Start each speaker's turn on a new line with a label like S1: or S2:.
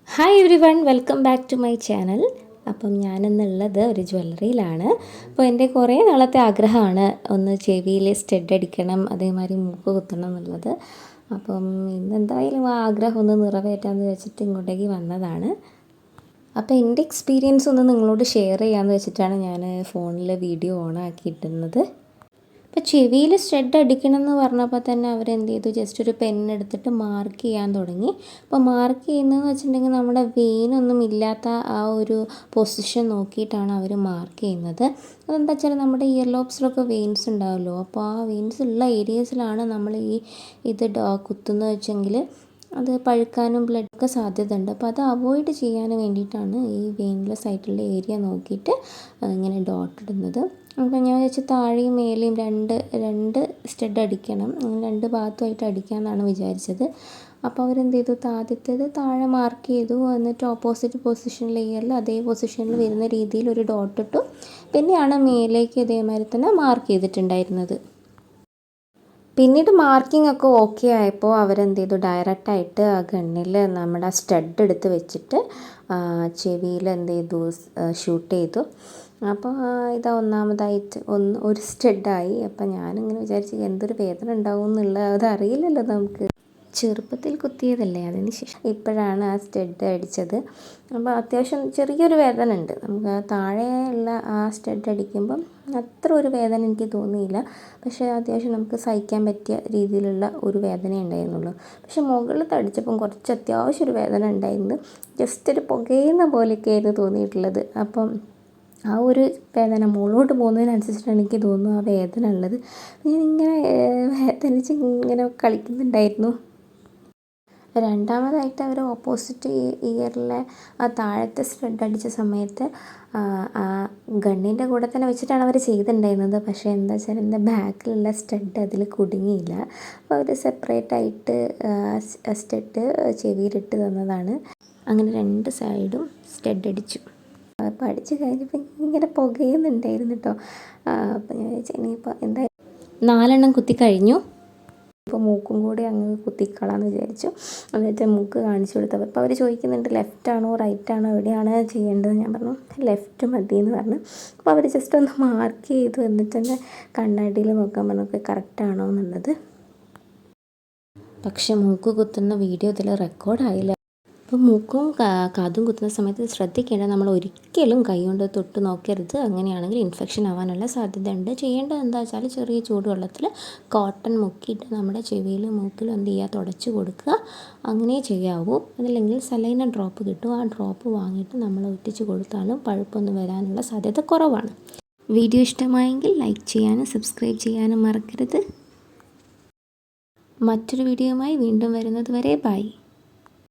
S1: Hi everyone, welcome back to my channel. അപ്പം ഞാനിന്നുള്ളത് ഒരു ജ്വല്ലറിയിലാണ്. അപ്പോൾ എൻ്റെ കുറേ നാളത്തെ ആഗ്രഹമാണ് ഒന്ന് ചെവിയിൽ സ്റ്റഡ് അടിക്കണം, അതേമാതിരി മൂക്ക് കുത്തണം എന്നുള്ളത്. അപ്പം ഇന്നെന്തായാലും ആ ആഗ്രഹം ഒന്ന് നിറവേറ്റാമെന്ന് വെച്ചിട്ട് ഇങ്ങോട്ടേക്ക് വന്നതാണ്. അപ്പോൾ എൻ്റെ എക്സ്പീരിയൻസ് ഒന്ന് നിങ്ങളോട് ഷെയർ ചെയ്യാമെന്ന് വെച്ചിട്ടാണ് ഞാൻ ഫോണിൽ വീഡിയോ ഓൺ ആക്കിയിട്ടുള്ളത്. അപ്പോൾ ചെവിയിൽ സ്റ്റഡ് അടിക്കണം എന്ന് പറഞ്ഞപ്പോൾ തന്നെ അവരെന്ത് ചെയ്തു, ജസ്റ്റ് ഒരു പെന്നെടുത്തിട്ട് മാർക്ക് ചെയ്യാൻ തുടങ്ങി. അപ്പോൾ മാർക്ക് ചെയ്യുന്നതെന്ന് വെച്ചിട്ടുണ്ടെങ്കിൽ നമ്മുടെ വെയിനൊന്നും ഇല്ലാത്ത ആ ഒരു പൊസിഷൻ നോക്കിയിട്ടാണ് അവർ മാർക്ക് ചെയ്യുന്നത്. അതെന്താ വെച്ചാൽ നമ്മുടെ ഇയർ ലോബ്സിലൊക്കെ വെയിൻസ് ഉണ്ടാവുമല്ലോ, അപ്പോൾ ആ വെയിൻസ് ഉള്ള ഏരിയസിലാണ് നമ്മൾ ഇത് കുത്തുന്നത് വെച്ചെങ്കിൽ അത് പഴുക്കാനും ബ്ലഡൊക്കെ സാധ്യത ഉണ്ട്. അപ്പോൾ അത് അവോയ്ഡ് ചെയ്യാൻ വേണ്ടിയിട്ടാണ് ഈ വെയിൻലെസ് ആയിട്ടുള്ള ഏരിയ നോക്കിയിട്ട് ഇങ്ങനെ ഡോട്ട് ഇടുന്നത്. അപ്പോൾ ഞാൻ വെച്ച് താഴെയും മേലെയും രണ്ട് സ്റ്റഡ് അടിക്കണം, രണ്ട് ഭാഗത്തുമായിട്ട് അടിക്കാമെന്നാണ് വിചാരിച്ചത്. അപ്പോൾ അവരെന്ത് ചെയ്തു, ആദ്യത്തേത് താഴെ മാർക്ക് ചെയ്തു, എന്നിട്ട് ഓപ്പോസിറ്റ് പൊസിഷൻ ലെയറിൽ അതേ പൊസിഷനിൽ വരുന്ന രീതിയിൽ ഒരു ഡോട്ട് ഇട്ടു. പിന്നെയാണ് മേലേക്ക് ഇതേമാതിരി തന്നെ മാർക്ക് ചെയ്തിട്ടുണ്ടായിരുന്നത്. പിന്നീട് മാർക്കിംഗ് ഒക്കെ ഓക്കെ ആയപ്പോൾ അവരെന്ത് ചെയ്തു, ഡയറക്റ്റായിട്ട് ആ ഗണ്ണിൽ നമ്മുടെ സ്റ്റഡ് എടുത്ത് വെച്ചിട്ട് ചെവിയിൽ എന്ത് ചെയ്തു, ഷൂട്ട് ചെയ്തു. അപ്പോൾ ഇതാ ഒന്നാമതായിട്ട് ഒരു സ്റ്റഡായി. അപ്പം ഞാനിങ്ങനെ വിചാരിച്ചു എന്തൊരു വേദന ഉണ്ടാവും എന്നുള്ളത്, അതറിയില്ലല്ലോ നമുക്ക്, ചെറുപ്പത്തിൽ കുത്തിയതല്ലേ. അതിന് ശേഷം ഇപ്പോഴാണ് ആ സ്റ്റഡ് അടിച്ചത്. അപ്പോൾ അത്യാവശ്യം ചെറിയൊരു വേദന ഉണ്ട്. നമുക്ക് താഴെയുള്ള ആ സ്റ്റഡ് അടിക്കുമ്പം അത്ര ഒരു വേദന എനിക്ക് തോന്നിയില്ല. പക്ഷേ അത്യാവശ്യം നമുക്ക് സഹിക്കാൻ പറ്റിയ രീതിയിലുള്ള ഒരു വേദന ഉണ്ടായിരുന്നുള്ളൂ. പക്ഷേ മുകളിൽ തടിച്ചപ്പം കുറച്ച് അത്യാവശ്യം ഒരു വേദന ഉണ്ടായിരുന്നു. ജസ്റ്റ് ഒരു പുകയുന്ന പോലെയൊക്കെ ആയിരുന്നു തോന്നിയിട്ടുള്ളത്. അപ്പം ആ ഒരു വേദന മുകളിലോട്ട് പോകുന്നതിനനുസരിച്ചിട്ടാണ് എനിക്ക് തോന്നുന്നു ആ വേദന ഉള്ളത്. ഞാനിങ്ങനെ വേദനിച്ച് ഇങ്ങനെ കളിക്കുന്നുണ്ടായിരുന്നു. രണ്ടാമതായിട്ട് അവർ ഓപ്പോസിറ്റ് ഇയറിലെ ആ താഴത്തെ സ്റ്റഡ് അടിച്ച സമയത്ത് ആ ഗണ്ണിൻ്റെ കൂടെ തന്നെ വെച്ചിട്ടാണ് അവർ ചെയ്തിട്ടുണ്ടായിരുന്നത്. പക്ഷേ എന്താ വെച്ചാൽ എൻ്റെ ബാക്കിലുള്ള സ്റ്റഡ് അതിൽ കുടുങ്ങിയില്ല. അപ്പോൾ അവർ സെപ്പറേറ്റ് ആയിട്ട് സ്റ്റഡ് ചെവിയിലിട്ട് തന്നതാണ്. അങ്ങനെ രണ്ട് സൈഡും സ്റ്റഡ് അടിച്ചു. അപ്പോൾ അടിച്ച് കഴിഞ്ഞപ്പോൾ ഇങ്ങനെ പുകയുന്നുണ്ടായിരുന്നു കേട്ടോ. അപ്പോൾ ഞാൻ വിചാരിച്ചു ഇനിയിപ്പോൾ എന്തായാലും 4 കുത്തി കഴിഞ്ഞു, ഇപ്പോൾ മൂക്കും കൂടി അങ്ങ് കുത്തിക്കളാന്ന് വിചാരിച്ചു. എന്നിട്ട് മൂക്ക് കാണിച്ചു കൊടുത്തപ്പോൾ അപ്പോൾ അവർ ചോദിക്കുന്നുണ്ട് ലെഫ്റ്റാണോ റൈറ്റാണോ എവിടെയാണ് ചെയ്യേണ്ടത്. ഞാൻ പറഞ്ഞു ലെഫ്റ്റ് മതി എന്ന് പറഞ്ഞു. അപ്പോൾ അവർ ജസ്റ്റ് ഒന്ന് മാർക്ക് ചെയ്തു, എന്നിട്ട് തന്നെ കണ്ണാടിയിൽ നോക്കാൻ പറഞ്ഞു കറക്റ്റാണോ എന്നുള്ളത്. പക്ഷെ മൂക്ക് കുത്തുന്ന വീഡിയോ ഇതിൽ റെക്കോർഡായില്ല. അപ്പോൾ മൂക്കും കാതും കുത്തുന്ന സമയത്ത് ശ്രദ്ധിക്കേണ്ടത്, നമ്മൾ ഒരിക്കലും കൈ കൊണ്ട് തൊട്ട് നോക്കരുത്. അങ്ങനെയാണെങ്കിൽ ഇൻഫെക്ഷൻ ആവാനുള്ള സാധ്യത ഉണ്ട്. ചെയ്യേണ്ടത് എന്താ വെച്ചാൽ ചെറിയ ചൂടുവെള്ളത്തിൽ കോട്ടൺ മുക്കിയിട്ട് നമ്മുടെ ചെവിയിലും മൂക്കിലും എന്ത് ചെയ്യുക, തുടച്ച് കൊടുക്കുക. അങ്ങനെ ചെയ്യാവൂ. അതല്ലെങ്കിൽ സലൈന ഡ്രോപ്പ് കിട്ടും, ആ ഡ്രോപ്പ് വാങ്ങിയിട്ട് നമ്മൾ ഒറ്റിച്ച് കൊടുത്താലും പഴുപ്പൊന്നും വരാനുള്ള സാധ്യത കുറവാണ്. വീഡിയോ ഇഷ്ടമായെങ്കിൽ ലൈക്ക് ചെയ്യാനും സബ്സ്ക്രൈബ് ചെയ്യാനും മറക്കരുത്. മറ്റൊരു വീഡിയോയുമായി വീണ്ടും വരുന്നത് വരെ ബൈ.